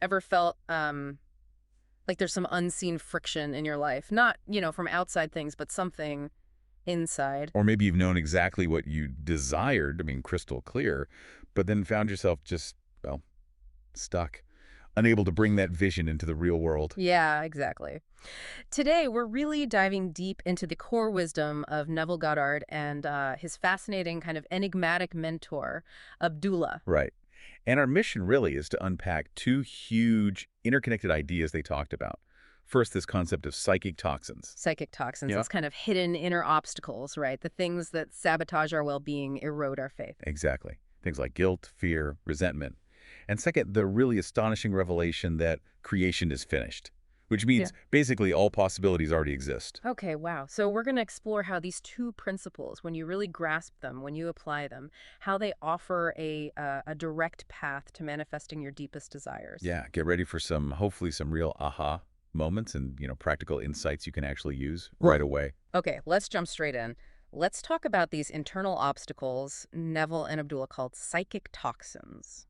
Ever felt like there's some unseen friction in your life? Not, from outside things, but something inside. Or maybe you've known exactly what you desired, I mean, crystal clear, but then found yourself just, well, stuck, unable to bring that vision into the real world. Yeah, exactly. Today, we're really diving deep into the core wisdom of Neville Goddard and his fascinating kind of enigmatic mentor, Abdullah. Right. And our mission really is to unpack two huge interconnected ideas they talked about. First, this concept of psychic toxins. Psychic toxins, Yeah. it's kind of hidden inner obstacles, right? The things that sabotage our well-being, erode our faith. Exactly. Things like guilt, fear, resentment. And second, the really astonishing revelation that creation is finished, which Yeah. means basically all possibilities already exist. Okay, wow. So we're going to explore how these two principles, when you really grasp them, when you apply them, how they offer a direct path to manifesting your deepest desires. Yeah, get ready for hopefully some real aha moments and, practical insights you can actually use right away. Okay, let's jump straight in. Let's talk about these internal obstacles Neville and Abdullah called psychic toxins.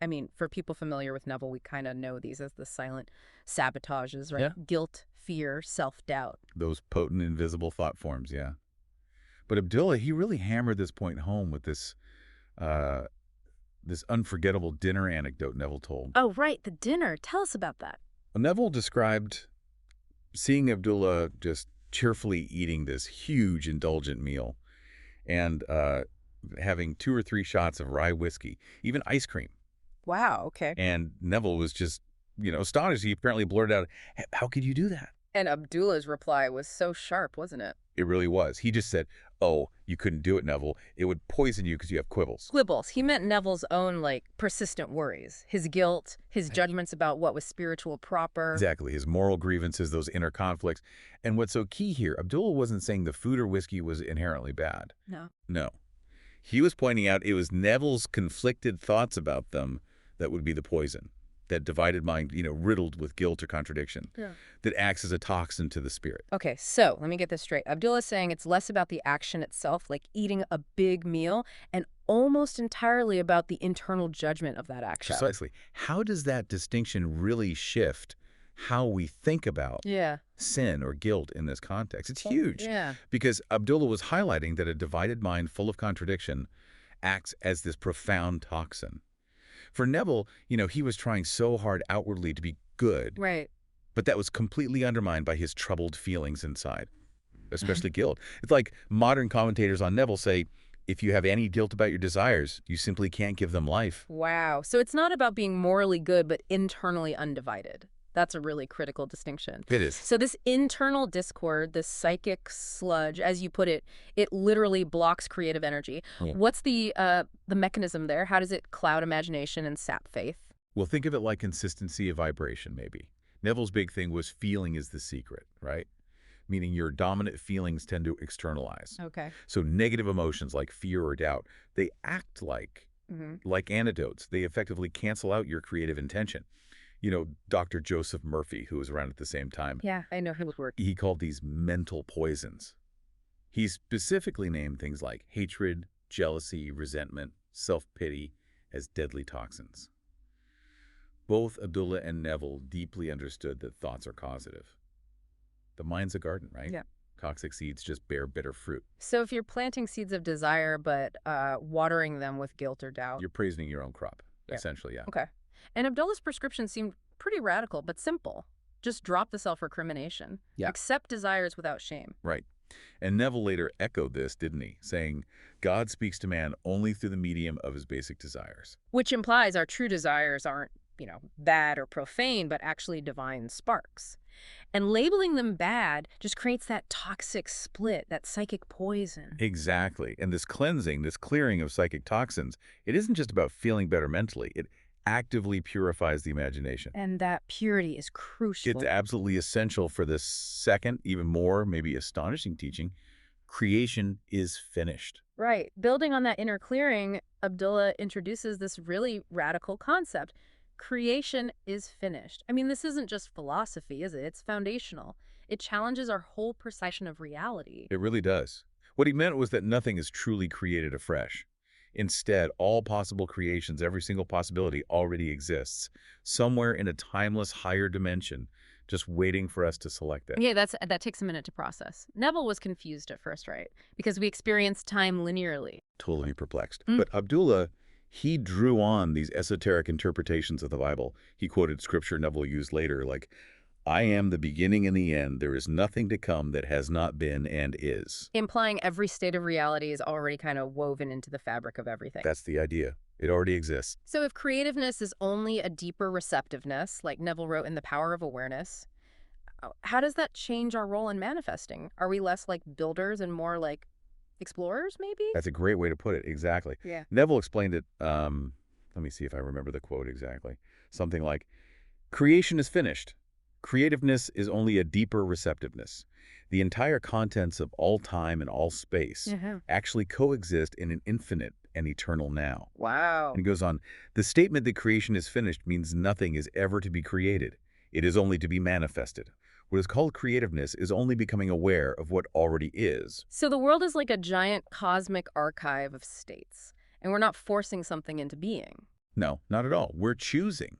I mean, for people familiar with Neville, we kind of know these as the silent sabotages, right? Yeah. Guilt, fear, self-doubt. Those potent, invisible thought forms, yeah. But Abdullah, he really hammered this point home with uh, this unforgettable dinner anecdote Neville told. Oh, right, the dinner. Tell us about that. Well, Neville described seeing Abdullah just cheerfully eating this huge, indulgent meal and having 2 or 3 shots of rye whiskey, even ice cream. Wow, okay. And Neville was just, astonished. He apparently blurted out, How could you do that?" And Abdullah's reply was so sharp, wasn't it? It really was. He just said, "Oh, you couldn't do it, Neville. It would poison you because you have quibbles." Quibbles. He meant Neville's own, persistent worries. His guilt, his Thank you. judgments about what was spiritual proper. Exactly. His moral grievances, those inner conflicts. And what's so key here, Abdullah wasn't saying the food or whiskey was inherently bad. No. No. He was pointing out it was Neville's conflicted thoughts about them that would be the poison. That divided mind, riddled with guilt or contradiction, Yeah. that acts as a toxin to the spirit. Okay, so let me get this straight. Abdullah's saying it's less about the action itself, like eating a big meal, and almost entirely about the internal judgment of that action. Precisely. How does that distinction really shift how we think about Yeah. sin or guilt in this context? It's huge. Yeah. Because Abdullah was highlighting that a divided mind full of contradiction acts as this profound toxin. For Neville, he was trying so hard outwardly to be good, Right. but that was completely undermined by his troubled feelings inside, especially guilt. It's like modern commentators on Neville say, if you have any guilt about your desires, you simply can't give them life. Wow. So it's not about being morally good, but internally undivided. That's a really critical distinction. It is. So this internal discord, this psychic sludge, as you put it, it literally blocks creative energy. Yeah. What's the mechanism there? How does it cloud imagination and sap faith? Well, think of it like consistency of vibration, maybe. Neville's big thing was feeling is the secret, right? Meaning your dominant feelings tend to externalize. Okay. So negative emotions like fear or doubt, they act like antidotes. They effectively cancel out your creative intention. Dr. Joseph Murphy, who was around at the same time, Yeah, I know his work. he called these mental poisons. He specifically named things like hatred, jealousy, resentment, self-pity as deadly toxins. Both Abdullah and Neville deeply understood that thoughts are causative. The mind's a garden, right? Yeah. Toxic seeds just bear bitter fruit. So if you're planting seeds of desire, but watering them with guilt or doubt. You're poisoning your own crop, Yeah. essentially, yeah. Okay. And Abdullah's prescription seemed pretty radical, but simple. Just drop the self-recrimination. Yeah. Accept desires without shame. Right. And Neville later echoed this, didn't he? Saying, God speaks to man only through the medium of his basic desires. Which implies our true desires aren't, bad or profane, but actually divine sparks. And labeling them bad just creates that toxic split, that psychic poison. Exactly. And this cleansing, this clearing of psychic toxins, it isn't just about feeling better mentally. It actively purifies the imagination. And that purity is crucial. It's absolutely essential for this second, even more, maybe astonishing teaching. Creation is finished. Right. Building on that inner clearing, Abdullah introduces this really radical concept. Creation is finished. I mean, this isn't just philosophy, is it? It's foundational. It challenges our whole perception of reality. It really does. What he meant was that nothing is truly created afresh. Instead, all possible creations, every single possibility already exists, somewhere in a timeless higher dimension, just waiting for us to select it. Yeah, that takes a minute to process. Neville was confused at first, right? Because we experience time linearly. Totally perplexed. Mm. But Abdullah, he drew on these esoteric interpretations of the Bible. He quoted scripture Neville used later, like, I am the beginning and the end. There is nothing to come that has not been and is. Implying every state of reality is already kind of woven into the fabric of everything. That's the idea. It already exists. So if creativeness is only a deeper receptiveness, like Neville wrote in The Power of Awareness, how does that change our role in manifesting? Are we less like builders and more like explorers, maybe? That's a great way to put it. Exactly. Yeah. Neville explained it. Let me see if I remember the quote exactly. Something like, creation is finished. Creativeness is only a deeper receptiveness. The entire contents of all time and all space actually coexist in an infinite and eternal now. Wow. And it goes on, the statement that creation is finished means nothing is ever to be created. It is only to be manifested. What is called creativeness is only becoming aware of what already is. So the world is like a giant cosmic archive of states, and we're not forcing something into being. No, not at all. We're choosing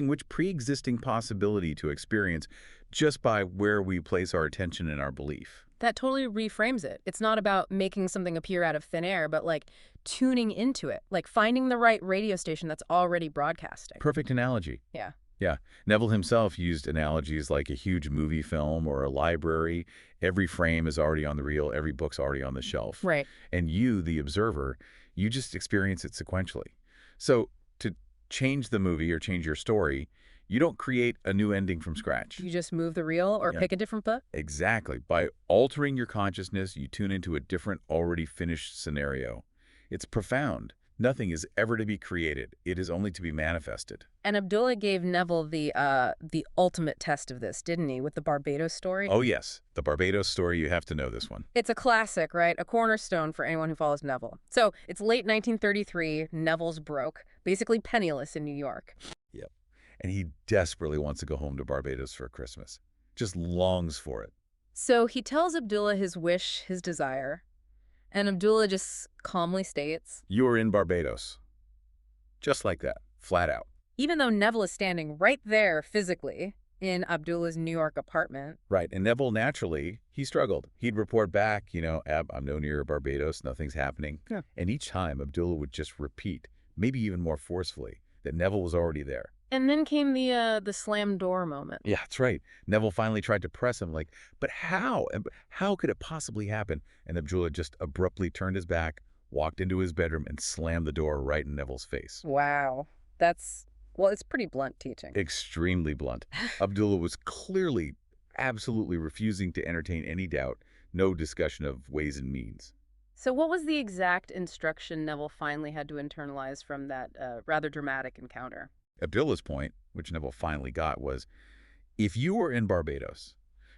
which pre-existing possibility to experience just by where we place our attention and our belief. That totally reframes it. It's not about making something appear out of thin air, but like tuning into it, like finding the right radio station that's already broadcasting. Perfect analogy. Yeah. Yeah. Neville himself used analogies like a huge movie film or a library. Every frame is already on the reel. Every book's already on the shelf. Right. And you, the observer, you just experience it sequentially. So to change the movie or change your story, you don't create a new ending from scratch. You just move the reel or pick a different book? Exactly. By altering your consciousness, you tune into a different, already finished scenario. It's profound. Nothing is ever to be created. It is only to be manifested. And Abdullah gave Neville the ultimate test of this, didn't he, with the Barbados story? Oh, yes. The Barbados story, you have to know this one. It's a classic, right? A cornerstone for anyone who follows Neville. So it's late 1933. Neville's broke, basically penniless in New York. Yep. And he desperately wants to go home to Barbados for Christmas. Just longs for it. So he tells Abdullah his wish, his desire. And Abdullah just calmly states, You are in Barbados. Just like that. Flat out. even though Neville is standing right there physically in Abdullah's New York apartment. Right. And Neville, naturally, he struggled. He'd report back, Ab, I'm no near Barbados. Nothing's happening. Yeah. And each time, Abdullah would just repeat, maybe even more forcefully, that Neville was already there. And then came the slam door moment. Yeah, that's right. Neville finally tried to press him, like, but how? And how could it possibly happen? And Abdullah just abruptly turned his back, walked into his bedroom, and slammed the door right in Neville's face. Wow. Well, it's pretty blunt teaching. Extremely blunt. Abdullah was clearly, absolutely refusing to entertain any doubt, no discussion of ways and means. So what was the exact instruction Neville finally had to internalize from that rather dramatic encounter? Abdullah's point, which Neville finally got, was, if you are in Barbados,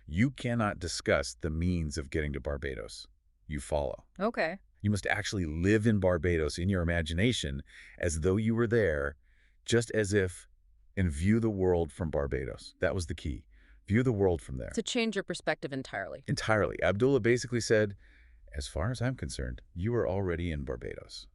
you cannot discuss the means of getting to Barbados. You follow. Okay. You must actually live in Barbados in your imagination as though you were there, just as if, and view the world from Barbados. That was the key. View the world from there. To change your perspective entirely. Entirely. Abdullah basically said, as far as I'm concerned, you are already in Barbados.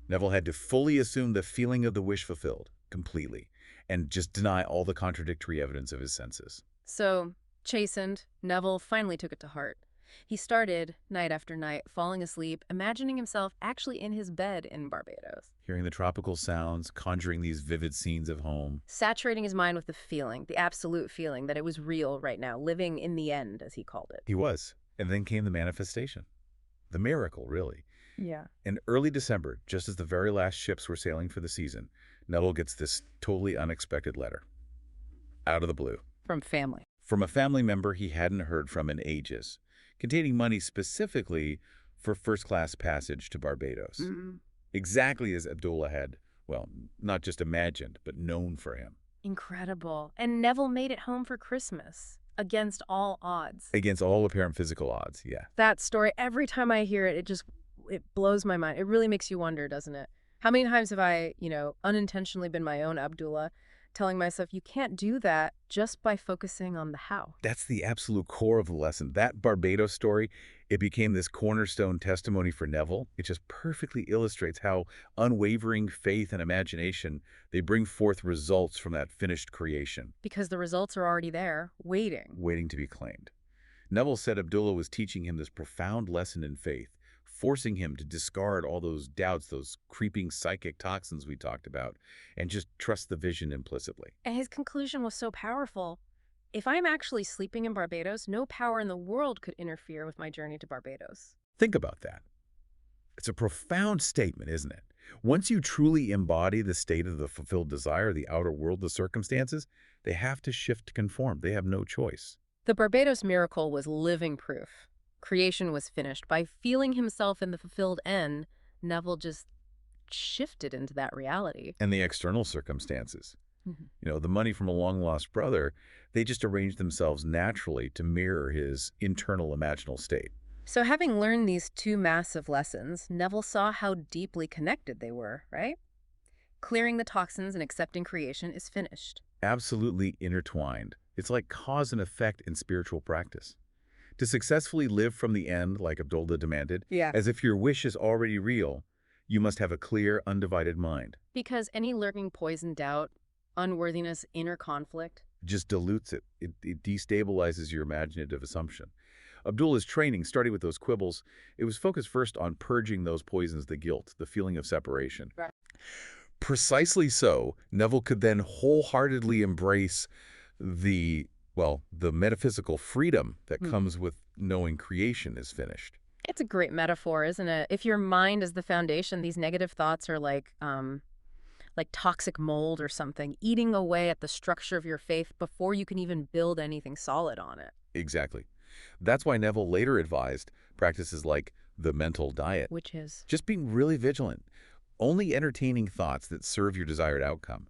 Neville had to fully assume the feeling of the wish fulfilled, completely, and just deny all the contradictory evidence of his senses. So, chastened, Neville finally took it to heart. He started, night after night, falling asleep, imagining himself actually in his bed in Barbados. Hearing the tropical sounds, conjuring these vivid scenes of home. Saturating his mind with the feeling, the absolute feeling that it was real right now, living in the end, as he called it. He was. And then came the manifestation. The miracle, really. Yeah. In early December, just as the very last ships were sailing for the season, Neville gets this totally unexpected letter. Out of the blue. From family. From a family member he hadn't heard from in ages, containing money specifically for first-class passage to Barbados. Mm-hmm. Exactly as Abdullah had, well, not just imagined, but known for him. Incredible. And Neville made it home for Christmas, against all odds. Against all apparent physical odds, yeah. That story, every time I hear it, it blows my mind. It really makes you wonder, doesn't it? How many times have I, unintentionally been my own Abdullah, telling myself you can't do that just by focusing on the how. That's the absolute core of the lesson. That Barbados story, it became this cornerstone testimony for Neville. It just perfectly illustrates how unwavering faith and imagination, they bring forth results from that finished creation, Because the results are already there, waiting. waiting to be claimed. Neville said Abdullah was teaching him this profound lesson in faith, forcing him to discard all those doubts, those creeping psychic toxins we talked about, and just trust the vision implicitly. And his conclusion was so powerful. If I'm actually sleeping in Barbados, no power in the world could interfere with my journey to Barbados. Think about that. It's a profound statement, isn't it? Once you truly embody the state of the fulfilled desire, the outer world, the circumstances, they have to shift to conform. They have no choice. The Barbados miracle was living proof. Creation was finished. By feeling himself in the fulfilled end, Neville just shifted into that reality. And the external circumstances, Mhm. the money from a long-lost brother, they just arranged themselves naturally to mirror his internal imaginal state. So having learned these two massive lessons, Neville saw how deeply connected they were, right? Clearing the toxins and accepting creation is finished. Absolutely intertwined. It's like cause and effect in spiritual practice. To successfully live from the end, like Abdullah demanded, Yeah. as if your wish is already real, you must have a clear, undivided mind. Because any lurking poison, doubt, unworthiness, inner conflict. Just dilutes it. It destabilizes your imaginative assumption. Abdullah's training, starting with those quibbles, it was focused first on purging those poisons, the guilt, the feeling of separation. Right. Precisely so, Neville could then wholeheartedly embrace the metaphysical freedom that comes with knowing creation is finished. It's a great metaphor, isn't it? If your mind is the foundation, these negative thoughts are like toxic mold or something, eating away at the structure of your faith before you can even build anything solid on it. Exactly. That's why Neville later advised practices like the mental diet. Which is Just being really vigilant, only entertaining thoughts that serve your desired outcome,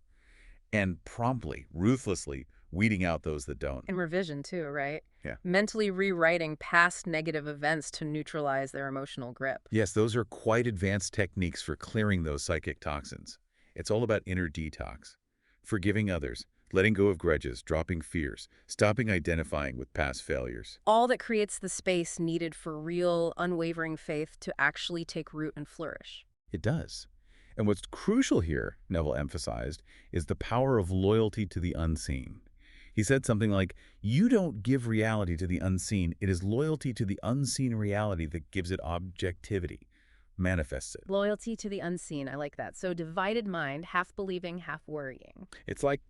and promptly, ruthlessly weeding out those that don't. in revision too, right? Yeah. Mentally rewriting past negative events to neutralize their emotional grip. Yes, those are quite advanced techniques for clearing those psychic toxins. It's all about inner detox, forgiving others, letting go of grudges, dropping fears, stopping identifying with past failures. All that creates the space needed for real, unwavering faith to actually take root and flourish. It does. And what's crucial here, Neville emphasized, is the power of loyalty to the unseen. He said something like, you don't give reality to the unseen. It is loyalty to the unseen reality that gives it objectivity, manifests it. Loyalty to the unseen, I like that. So divided mind, half believing, half worrying. It's like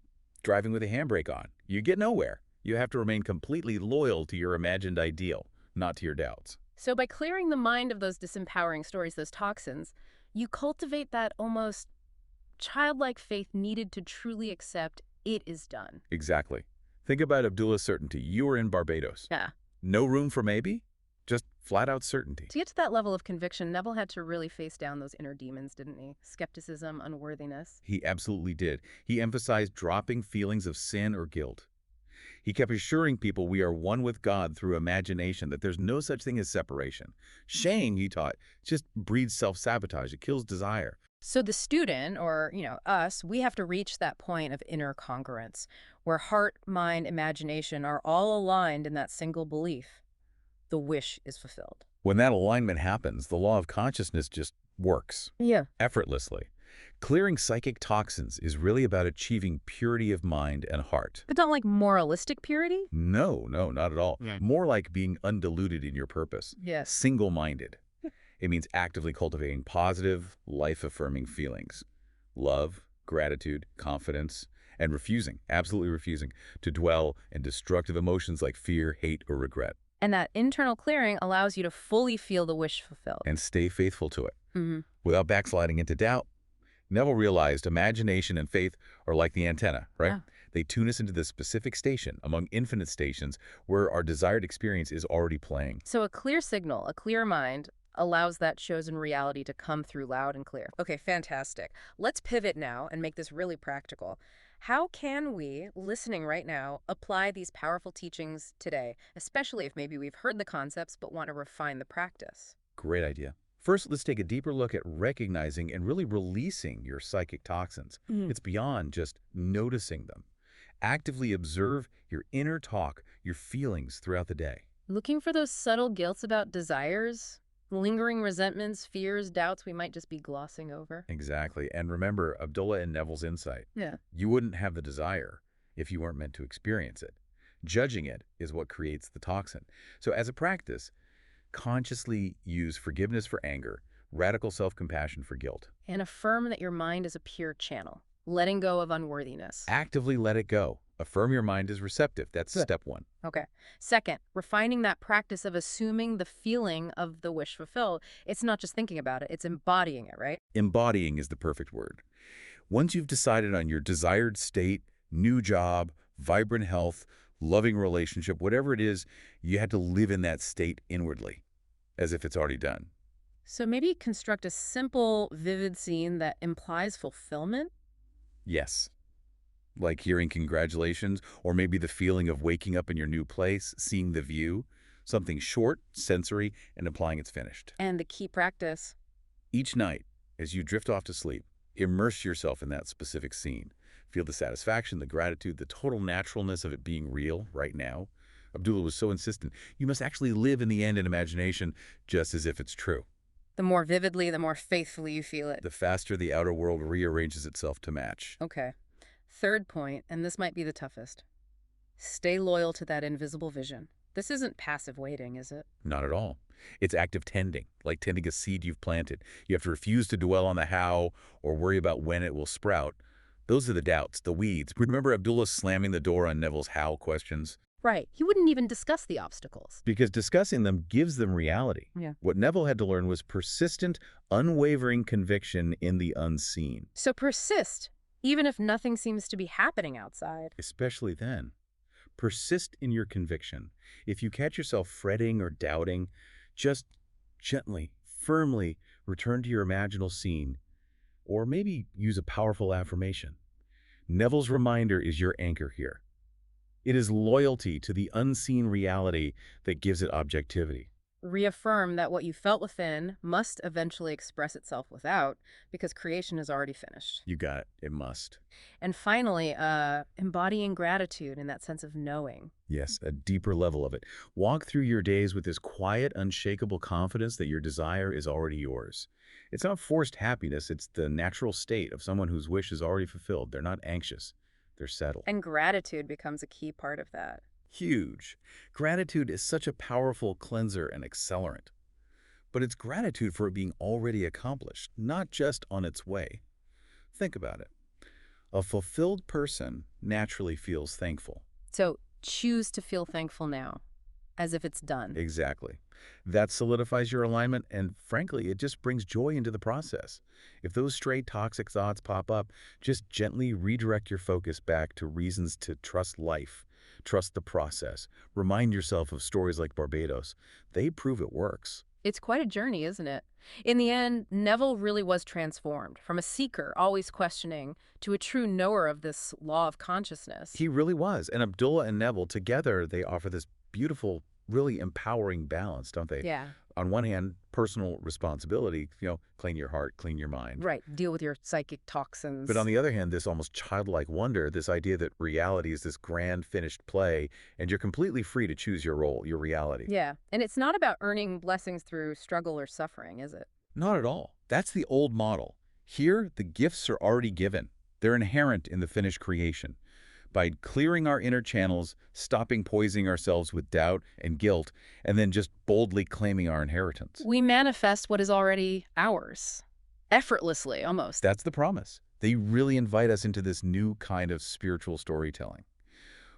driving with a handbrake on. You get nowhere. You have to remain completely loyal to your imagined ideal, not to your doubts. So by clearing the mind of those disempowering stories, those toxins, you cultivate that almost childlike faith needed to truly accept it is done. Exactly. Think about Abdullah's certainty. You are in Barbados. Yeah. No room for maybe? Just flat-out certainty. To get to that level of conviction, Neville had to really face down those inner demons, didn't he? Skepticism, unworthiness. He absolutely did. He emphasized dropping feelings of sin or guilt. He kept assuring people we are one with God through imagination, that there's no such thing as separation. Shame, he taught, just breeds self-sabotage. It kills desire. So the student, or, us, we have to reach that point of inner congruence, where heart, mind, imagination are all aligned in that single belief. The wish is fulfilled. When that alignment happens, the law of consciousness just works Yeah. effortlessly. Clearing psychic toxins is really about achieving purity of mind and heart. But not like moralistic purity? No, not at all. Yeah. More like being undiluted in your purpose. Yes. Single-minded. It means actively cultivating positive, life-affirming feelings. Love, gratitude, confidence, and refusing, absolutely refusing, to dwell in destructive emotions like fear, hate, or regret. And that internal clearing allows you to fully feel the wish fulfilled. And stay faithful to it. Mm-hmm. Without backsliding into doubt. Neville realized imagination and faith are like the antenna, right? Yeah. They tune us into the specific station among infinite stations where our desired experience is already playing. So a clear signal, a clear mind, allows that chosen reality to come through loud and clear. Okay, fantastic. Let's pivot now and make this really practical. How can we, listening right now, apply these powerful teachings today, especially if maybe we've heard the concepts but want to refine the practice? Great idea. First, let's take a deeper look at recognizing and really releasing your psychic toxins. Mm. It's beyond just noticing them. Actively observe your inner talk, your feelings throughout the day. Looking for those subtle guilts about desires, lingering resentments, fears, doubts we might just be glossing over. Exactly. And remember Abdullah and Neville's insight. Yeah. You wouldn't have the desire if you weren't meant to experience it. Judging it is what creates the toxin. So as a practice, consciously use forgiveness for anger, radical self-compassion for guilt. And affirm that your mind is a pure channel, letting go of unworthiness. Actively let it go. Affirm your mind is receptive. That's Good. step one. Okay. Second, refining that practice of assuming the feeling of the wish fulfilled. It's not just thinking about it, it's embodying it, right? Embodying is the perfect word. Once you've decided on your desired state, new job, vibrant health, loving relationship, whatever it is, you had to live in that state inwardly, as if it's already done. So maybe construct a simple, vivid scene that implies fulfillment. Yes. Like hearing congratulations, or maybe the feeling of waking up in your new place, seeing the view, something short, sensory, and implying it's finished. And the key practice. Each night, as you drift off to sleep, immerse yourself in that specific scene. Feel the satisfaction, the gratitude, the total naturalness of it being real right now. Abdullah was so insistent. You must actually live in the end in imagination just as if it's true. The more vividly, the more faithfully you feel it. The faster the outer world rearranges itself to match. Okay. Third point, and this might be the toughest. Stay loyal to that invisible vision. This isn't passive waiting, is it? Not at all. It's active tending, like tending a seed you've planted. You have to refuse to dwell on the how or worry about when it will sprout. Those are the doubts, the weeds. Remember Abdullah slamming the door on Neville's how questions? Right. He wouldn't even discuss the obstacles. Because discussing them gives them reality. Yeah. What Neville had to learn was persistent, unwavering conviction in the unseen. So persist, even if nothing seems to be happening outside. Especially then. Persist in your conviction. If you catch yourself fretting or doubting, just gently, firmly return to your imaginal scene, or maybe use a powerful affirmation. Neville's reminder is your anchor here. It is loyalty to the unseen reality that gives it objectivity. Reaffirm that what you felt within must eventually express itself without, because creation is already finished. You got it. It must. And finally, embodying gratitude in that sense of knowing. Yes, a deeper level of it. Walk through your days with this quiet, unshakable confidence that your desire is already yours. It's not forced happiness. It's the natural state of someone whose wish is already fulfilled. They're not anxious. They're settled. And gratitude becomes a key part of that. Huge. Gratitude is such a powerful cleanser and accelerant. But it's gratitude for it being already accomplished, not just on its way. Think about it. A fulfilled person naturally feels thankful. So choose to feel thankful now, as if it's done. Exactly. That solidifies your alignment, and frankly, it just brings joy into the process. If those stray toxic thoughts pop up, just gently redirect your focus back to reasons to trust life, trust the process. Remind yourself of stories like Barbados. They prove it works. It's quite a journey, isn't it? In the end, Neville really was transformed from a seeker, always questioning, to a true knower of this law of consciousness. He really was. And Abdullah and Neville, together, they offer this beautiful, really empowering balance, don't they? Yeah. On one hand, personal responsibility, clean your heart, clean your mind. Right. Deal with your psychic toxins. But on the other hand, this almost childlike wonder, this idea that reality is this grand finished play, and you're completely free to choose your role, your reality. Yeah. And it's not about earning blessings through struggle or suffering, is it? Not at all. That's the old model. Here, the gifts are already given. They're inherent in the finished creation. By clearing our inner channels, stopping poisoning ourselves with doubt and guilt, and then just boldly claiming our inheritance. We manifest what is already ours. Effortlessly, almost. That's the promise. They really invite us into this new kind of spiritual storytelling,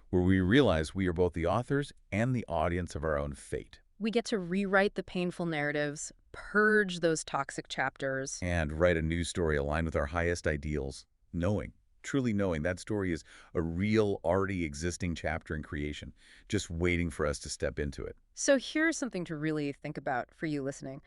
where we realize we are both the authors and the audience of our own fate. We get to rewrite the painful narratives, purge those toxic chapters. And write a new story aligned with our highest ideals, truly knowing that story is a real, already existing chapter in creation, just waiting for us to step into it. So here's something to really think about for you listening.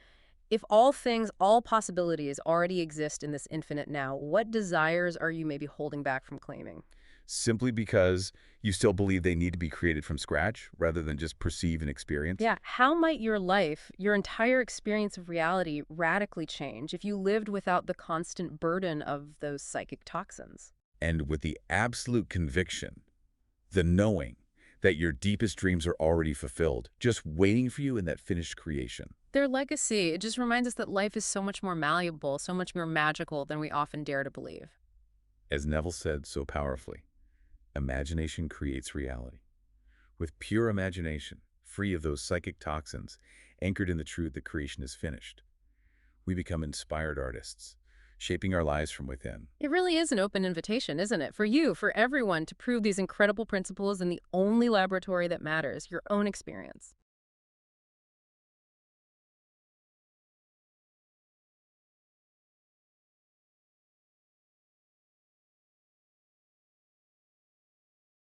If all things, all possibilities already exist in this infinite now, what desires are you maybe holding back from claiming? Simply because you still believe they need to be created from scratch rather than just perceive and experience? Yeah, how might your life, your entire experience of reality, radically change if you lived without the constant burden of those psychic toxins? And with the absolute conviction, the knowing that your deepest dreams are already fulfilled, just waiting for you in that finished creation. Their legacy, it just reminds us that life is so much more malleable, so much more magical than we often dare to believe. As Neville said so powerfully, imagination creates reality. With pure imagination, free of those psychic toxins, anchored in the truth that creation is finished, we become inspired artists, shaping our lives from within. It really is an open invitation, isn't it? For you, for everyone, to prove these incredible principles in the only laboratory that matters, your own experience.